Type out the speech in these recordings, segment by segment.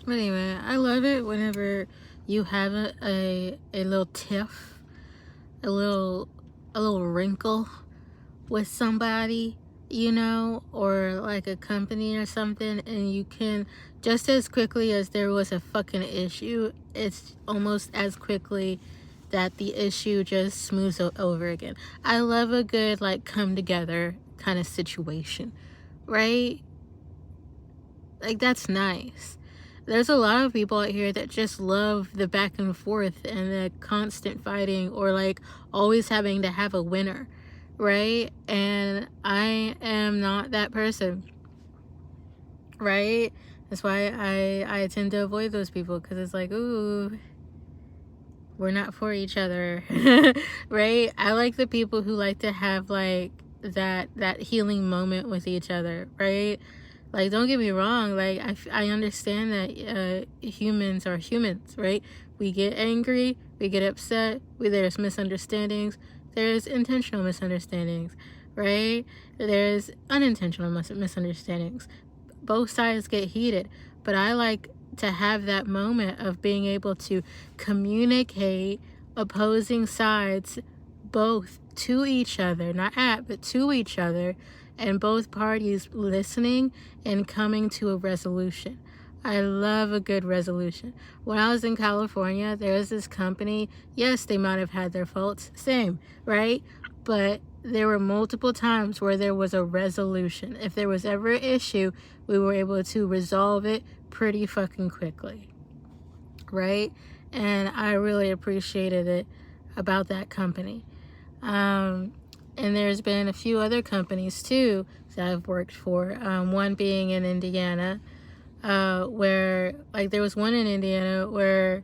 But anyway, I love it whenever you have a little tiff, a little wrinkle with somebody, you know, or like a company or something, and you can, just as quickly as there was a fucking issue, it's almost as quickly that the issue just smooths over again. I love a good like come together kind of situation, right? Like, that's nice. There's a lot of people out here that just love the back and forth and the constant fighting, or like always having to have a winner, right? And I am not that person, right? That's why I tend to avoid those people, because it's like, ooh, we're not for each other. Right? I like the people who like to have like that healing moment with each other, right? Like, don't get me wrong, like I understand that humans are humans, right? We get angry, we get upset, there's misunderstandings, there's intentional misunderstandings, right? There's unintentional misunderstandings. Both sides get heated, but I like to have that moment of being able to communicate opposing sides both to each other, not at, but to each other, and both parties listening and coming to a resolution. I love a good resolution. When I was in California, there was this company. Yes, they might have had their faults. Same, right? But there were multiple times where there was a resolution. If there was ever an issue, we were able to resolve it pretty fucking quickly, right? And I really appreciated it about that company. And there's been a few other companies too that I've worked for. One being in Indiana, where like there was one in Indiana where,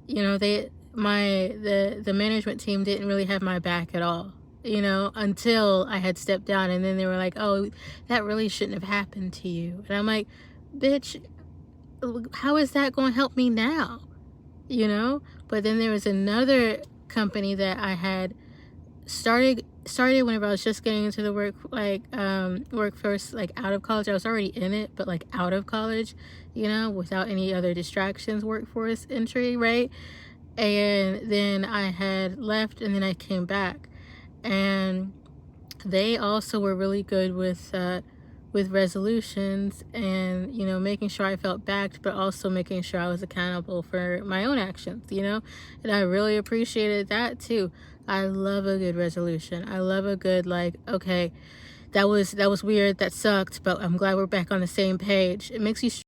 you know, the management team didn't really have my back at all, you know, until I had stepped down, and then they were like, oh, that really shouldn't have happened to you. And I'm like, bitch, how is that going to help me now? You know? But then there was another company that I had started whenever I was just getting into the workforce, like out of college. I was already in it, but like out of college, you know, without any other distractions, workforce entry, right? And then I had left, and then I came back, and they also were really good with resolutions, and, you know, making sure I felt backed, but also making sure I was accountable for my own actions, you know. And I really appreciated that too. I love a good resolution. I love a good, like, okay, that was weird, that sucked, but I'm glad we're back on the same page. It makes you